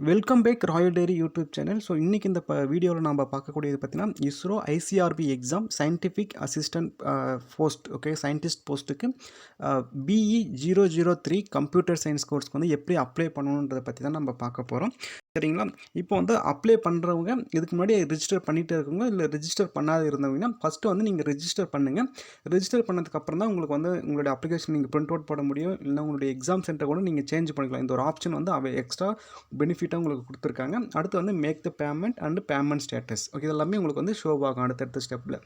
Welcome back royal dairy YouTube channel. So இன்றைக்கி இந்த வீடியோவில் நம்ம பார்க்கக்கூடியது பார்த்தீங்கன்னா ISRO ICRB exam scientific assistant post scientist போஸ்ட்டுக்கு BE003 கம்ப்யூட்டர் சயின்ஸ் கோர்ஸ்க்கு வந்து எப்படி அப்ளை பண்ணணுன்றதை பற்றி தான் நம்ம பார்க்க போகிறோம். சரிங்களா? இப்போ வந்து அப்ளை பண்ணுறவங்க இதுக்கு முன்னாடி ரிஜிஸ்டர் பண்ணிகிட்டே இருக்கவங்க இல்லை ரிஜிஸ்டர் பண்ணாத இருந்தவங்கன்னா ஃபஸ்ட்டு வந்து நீங்கள் ரிஜிஸ்டர் பண்ணுங்கள். ரிஜிஸ்டர் பண்ணதுக்கப்புறம் தான் உங்களுக்கு வந்து உங்களுடைய அப்ளிகேஷன் நீங்கள் பிரிண்ட் அவுட் போட முடியும். இல்லை உங்களுடைய எக்ஸாம் சென்டர் கூட நீங்கள் சேஞ்ச் பண்ணிக்கலாம். இந்த ஒரு ஆப்ஷன் வந்து எக்ஸ்ட்ரா பெனிஃபிட்டாக உங்களுக்கு கொடுத்துருக்காங்க. அடுத்து வந்து make the payment and payment status இது எல்லாமே உங்களுக்கு வந்து ஷோ ஆகும் அடுத்தடுத்த ஸ்டெப்பில்.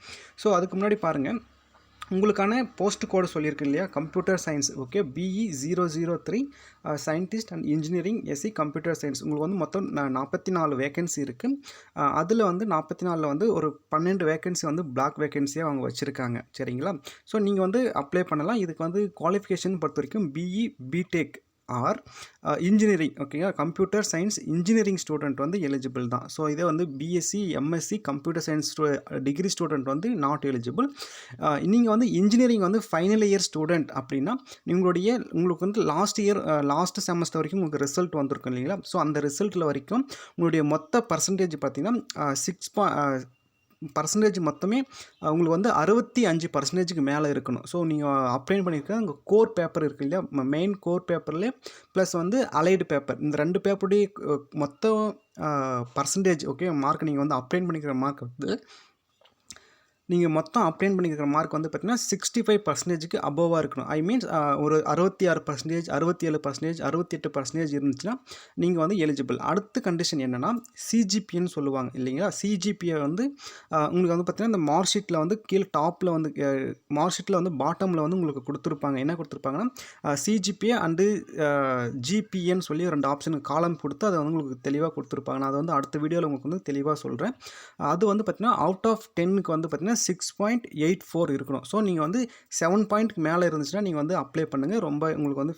ஸோ அதுக்கு முன்னாடி பாருங்கள், உங்களுக்கான போஸ்ட் கோடு சொல்லியிருக்கு இல்லையா, computer science BE003 scientist and engineering SC computer science. உங்களுக்கு வந்து மொத்தம் 44 வேகன்சி இருக்குது. அதில் வந்து 44 வந்து ஒரு 12 வேகன்சி வந்து பிளாக் வேகன்சியாக அவங்க வச்சுருக்காங்க. சரிங்களா? ஸோ நீங்கள் வந்து அப்ளை பண்ணலாம். இதுக்கு வந்து குவாலிஃபிகேஷன் பொறுத்த வரைக்கும் BE BTech or engineering computer science engineering student வந்து எலிஜிபிள் தான். ஸோ இதே வந்து BSc MSc computer science degree student வந்து நாட் எலிஜிபிள். நீங்கள் வந்து இன்ஜினியரிங் வந்து ஃபைனல் இயர் ஸ்டூடெண்ட் அப்படின்னா உங்களுக்கு வந்து லாஸ்ட் செமஸ்டர் வரைக்கும் உங்களுக்கு ரிசல்ட் வந்திருக்கும் இல்லைங்களா? ஸோ அந்த ரிசல்ட்டில் வரைக்கும் உங்களுடைய மொத்த பர்சன்டேஜ் பார்த்திங்கன்னா பர்சன்டேஜ் மொத்தமே உங்களுக்கு வந்து 65% மேலே இருக்கணும். ஸோ நீங்கள் அப்ளை பண்ணியிருக்க உங்கள் கோர் பேப்பர் இருக்குது இல்லையா, மெயின் கோர் பேப்பர்லேயே ப்ளஸ் வந்து அலைடு பேப்பர், இந்த 2 பேப்பருடைய மொத்த பர்சன்டேஜ் மார்க் நீங்கள் வந்து அப்ளை பண்ணிக்கிற மார்க் வந்து நீங்கள் மொத்தம் அப்ளைன் பண்ணிக்கிற மார்க் வந்து பார்த்திங்கன்னா 65%க்கு அபோவாக இருக்கணும். ஐ மீன்ஸ் ஒரு 66%, 67%, 68% இருந்துச்சுன்னா நீங்கள் வந்து எலிஜிபிள். அடுத்த கண்டிஷன் என்னென்னா சிஜிபின்னு சொல்லுவாங்க இல்லைங்களா? சிஜிபியை வந்து உங்களுக்கு வந்து பார்த்திங்கன்னா இந்த மார்க் ஷீட்டில் வந்து கீழே டாப்பில் வந்து மார்க் ஷீட்டில் வந்து பாட்டமில் வந்து உங்களுக்கு கொடுத்துருப்பாங்க. என்ன கொடுத்துருப்பாங்கன்னா சிஜிபிஏ அண்டு ஜிபிஏன்னு சொல்லி 2 ஆப்ஷன் காலம் கொடுத்து அதை வந்து உங்களுக்கு தெளிவாக கொடுத்துருப்பாங்க. நான் அதை வந்து அடுத்த வீடியோவில் உங்களுக்கு வந்து தெளிவாக சொல்கிறேன். அது வந்து பார்த்திங்கன்னா அவுட் ஆஃப் 10க்கு வந்து பார்த்திங்கன்னா 6.84 இருக்கணும். ஸோ நீங்கள் வந்து 7 பாயிண்ட்க்கு மேலே இருந்துச்சுன்னா நீங்கள் வந்து அப்ளை பண்ணுங்கள். ரொம்ப உங்களுக்கு வந்து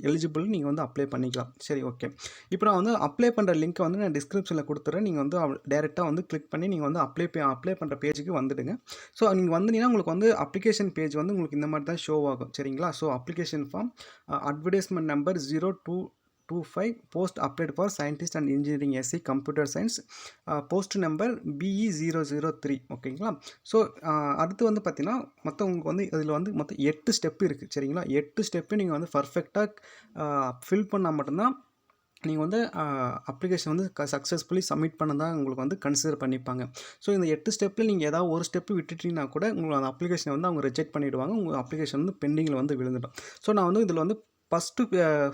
எலிஜிபிள், நீங்கள் வந்து அப்ளை பண்ணிக்கலாம். சரி, ஓகே. இப்போ நான் வந்து அப்ளை பண்ணுற லிங்க்கை வந்து நான் டிஸ்கிரிப்ஷனில் கொடுத்துட்றேன். நீங்கள் வந்து டேரெக்டாக வந்து கிளிக் பண்ணி நீங்கள் வந்து அப்ளை பண்ணுற பேஜுக்கு வந்துடுங்க. ஸோ நீங்கள் வந்தீங்கன்னா உங்களுக்கு வந்து அப்ளிகேஷன் பேஜ் வந்து உங்களுக்கு இந்த மாதிரி தான் ஷோ ஆகும். சரிங்களா? So application form, advertisement number 0225 post applied for scientist and engineering SC computer science, post number BE003. ஓகேங்களா? ஸோ அடுத்து வந்து பார்த்திங்கன்னா மொத்தம் உங்களுக்கு வந்து இதில் வந்து மொத்தம் 8 ஸ்டெப்பு இருக்குது. சரிங்களா? 8 ஸ்டெப்பு நீங்கள் வந்து பர்ஃபெக்டாக ஃபில் பண்ணால் மட்டும்தான் நீங்கள் வந்து அப்ளிகேஷன் வந்து சக்ஸஸ்ஃபுல்லி சப்மிட் பண்ண தான் உங்களுக்கு வந்து கன்சிடர் பண்ணிப்பாங்க. ஸோ இந்த 8 ஸ்டெப்பில் நீங்கள் ஏதாவது ஒரு ஸ்டெப்பு விட்டுட்டிங்கன்னா கூட உங்களை அந்த அப்ளிகேஷனை வந்து அவங்க ரிஜெக்ட் பண்ணிவிடுவாங்க. உங்கள் அப்ளிகேஷன் வந்து பெண்டிங்கில் வந்து விழுந்துடும். ஸோ நான் வந்து இதில் வந்து ஃபஸ்ட்டு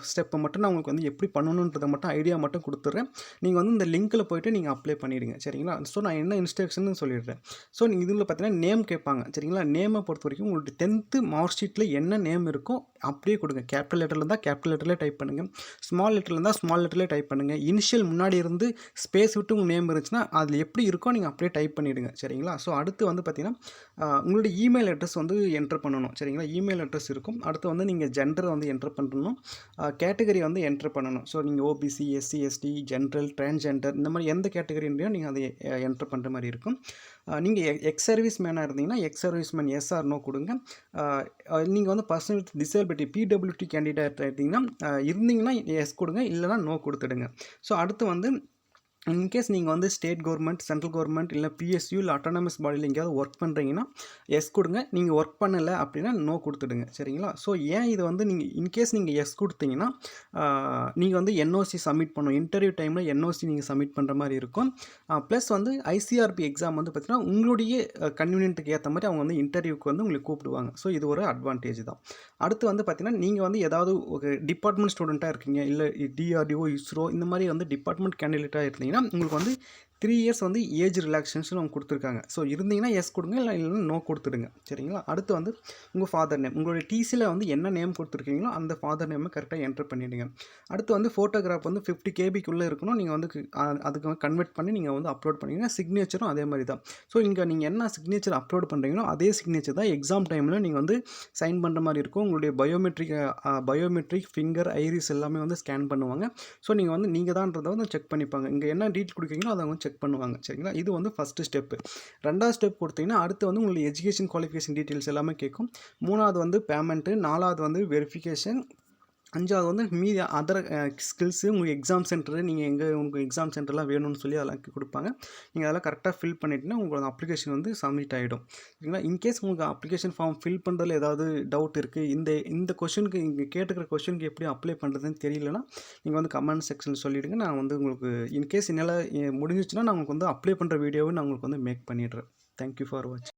ஸ்டெப்பை மட்டும் நான் உங்களுக்கு வந்து எப்படி பண்ணணுன்றதை மட்டும் ஐடியா மட்டும் கொடுத்துட்றேன். நீங்கள் வந்து இந்த லிங்க்கில் போய்ட்டு நீங்கள் அப்ளை பண்ணிவிடுங்க. சரிங்களா? ஸோ நான் என்ன இன்ஸ்ட்ரக்ஷன் சொல்லிடுறேன். ஸோ நீங்கள் இதில் பார்த்தீங்கன்னா நேம் கேட்பாங்க. சரிங்களா? நேமை பொறுத்த வரைக்கும் உங்களுடைய 10th மார்க் ஷீட்டில் என்ன நேம் இருக்கோ அப்படியே கொடுங்க. கேபிட்டல் லெட்டரில் இருந்தால் கேபிட்டல் லெட்டரில் டைப் பண்ணுங்கள். ஸ்மால் லெட்டரில் இருந்தால் ஸ்மால் லெட்டரில் டைப் பண்ணுங்கள். இனிஷியல் முன்னாடி இருந்து ஸ்பேஸ் விட்டு உங்கள் நேம் இருந்துச்சுன்னா அதில் எப்படி இருக்கோ நீங்கள் அப்படியே டைப் பண்ணிவிடுங்க. சரிங்களா? ஸோ அடுத்து வந்து பார்த்திங்கன்னா உங்களுடைய இமெயில் அட்ரஸ் வந்து என்ட்ரு பண்ணணும். சரிங்களா? இமெயில் அட்ரஸ் இருக்கும். அடுத்து வந்து நீங்கள் ஜெண்டரை வந்து என்ட்ரு பண்ணணும். கேட்டகரி வந்து என்ட்ரு பண்ணணும். ஸோ நீங்கள் OBC, SC, ST, general, transgender இந்த மாதிரி எந்த கேட்டகரின்றையும் நீங்கள் அதை என்ட்ரு பண்ணுற மாதிரி இருக்கும். நீங்கள் எக்ஸ் சர்வீஸ் மேனாக இருந்தீங்கன்னா ex service man yes or no கொடுங்க. நீங்கள் வந்து பர்சனல் வித் டிசேபிலிட்டி பிடபிள்யூடி கேண்டிடேட் இருந்தீங்கன்னா எஸ் கொடுங்க, இல்லைனா நோ கொடுத்துடுங்க. ஸோ அடுத்து வந்து இன்கேஸ் நீங்கள் வந்து ஸ்டேட் கவர்மெண்ட், சென்ட்ரல் கவர்மெண்ட் இல்லை பிஎஸ்யூ இல்லை அட்டானமஸ் பாடியில் எங்கேயாவது ஒர்க் பண்ணுறீங்கன்னா எஸ் கொடுங்க. நீங்கள் ஒர்க் பண்ணலை அப்படின்னா நோ கொடுத்துடுங்க. சரிங்களா? ஸோ ஏன் இது வந்து நீங்கள் இன்கேஸ் நீங்கள் எஸ் கொடுத்தீங்கன்னா நீங்கள் வந்து என்ஓசி சப்மிட் பண்ணணும். இன்டர்வியூ டைமில் என்ஓசி நீங்கள் சப்மிட் பண்ணுற மாதிரி இருக்கும். ப்ளஸ் வந்து ஐசிஆர்பி எக்ஸாம் வந்து பார்த்திங்கன்னா உங்களுடைய கன்வீனியன்ட்டுக்கு ஏற்ற மாதிரி அவங்க வந்து இன்டர்வியூக்கு வந்து உங்களுக்கு கூப்பிடுவாங்க. ஸோ இது ஒரு அட்வான்டேஜ் தான். அடுத்து வந்து பார்த்திங்கன்னா நீங்கள் வந்து ஏதாவது ஒரு டிபார்ட்மெண்ட் ஸ்டூடெண்ட்டாக இருக்கீங்க, இல்லை டிஆர்டிஓ, இஸ்ரோ இந்த மாதிரி வந்து டிபார்ட்மெண்ட் கேண்டிடேட்டாக இருந்தீங்கன்னா உங்களுக்கு வந்து 3 இயர்ஸ் வந்து ஏஜ் ரிலாக்ஸேஷன் அவங்க கொடுத்துருக்காங்க. ஸோ இருந்தீங்கன்னா எஸ் கொடுங்க, இல்லைன்னா நோ கொடுத்துடுங்க. சரிங்களா? அடுத்து வந்து உங்கள் ஃபாதர் நேம், உங்களுடைய டிசியில் வந்து என்ன நேம் கொடுத்துருக்கீங்களோ அந்த ஃபாதர் நேமை கரெக்டாக என்ட்ரு பண்ணிவிடுங்க. அடுத்து வந்து ஃபோட்டோகிராஃப் வந்து 50 கேபிக்குள்ளே இருக்கணும். நீங்கள் வந்து அதுக்கு கன்வெர்ட் பண்ணி நீங்கள் வந்து அப்லோட் பண்ணிங்கன்னா சிக்னேச்சரும் அதே மாதிரி தான். ஸோ இங்கே நீங்கள் என்ன சிக்னேச்சர் அப்லோட் பண்ணுறீங்களோ அதே சிக்னேச்சர் தான் எக்ஸாம் டைமில் நீங்கள் வந்து சைன் பண்ணுற மாதிரி இருக்கும். உங்களுடைய பயோமெட்ரிக் ஃபிங்கர், ஐரிஸ் எல்லாமே வந்து ஸ்கேன் பண்ணுவாங்க. ஸோ நீங்கள் தான்றதை வந்து செக் பண்ணிப்பாங்க. இங்கே என்ன டீட்டெயில் கொடுக்குறீங்களோ அதை வந்து செக் பண்ணுவாங்க. சரிங்களா? இது வந்து ஃபஸ்ட்டு ஸ்டெப்பு. 2வது ஸ்டெப் கொடுத்தீங்கன்னா அடுத்து வந்து உங்களுடைய எஜுகேஷன் குவாலிஃபிகேஷன் டீட்டெயில்ஸ் எல்லாமே கேட்கும். 3வது வந்து பேமெண்ட்டு, 4வது வந்து வெரிஃபிகேஷன், 5வது வந்து மீதி அதர் ஸ்கில்ஸு உங்களுக்கு எக்ஸாம் சென்டரு நீங்கள் எங்கே உங்களுக்கு எக்ஸாம் சென்டர்லாம் வேணும்னு சொல்லி அதெல்லாம் கொடுப்பாங்க. நீங்கள் அதெல்லாம் கரெக்டாக ஃபில் பண்ணிட்டீங்கன்னா உங்களோட அப்ளிகேஷன் வந்து சப்மிட் ஆகிடும். சரிங்களா? இன்கேஸ் உங்களுக்கு அப்ளிகேஷன் ஃபார்ம் ஃபில் பண்ணுறதுல ஏதாவது டவுட் இருக்குது, இந்த கொஷனுக்கு இங்கே கேட்டுக்கிற கொஷனுக்கு எப்படி அப்ளை பண்ணுறதுன்னு தெரியலனா நீங்கள் வந்து கமெண்ட் செக்ஷனில் சொல்லிவிடுங்க. நான் வந்து உங்களுக்கு இன்கேஸ் என்னால் முடிஞ்சிச்சுன்னா நான் உங்களுக்கு வந்து அப்ளை பண்ணுற வீடியோவை நான் உங்களுக்கு வந்து மேக் பண்ணிடுறேன். தேங்க் யூ ஃபார் வாட்சிங்.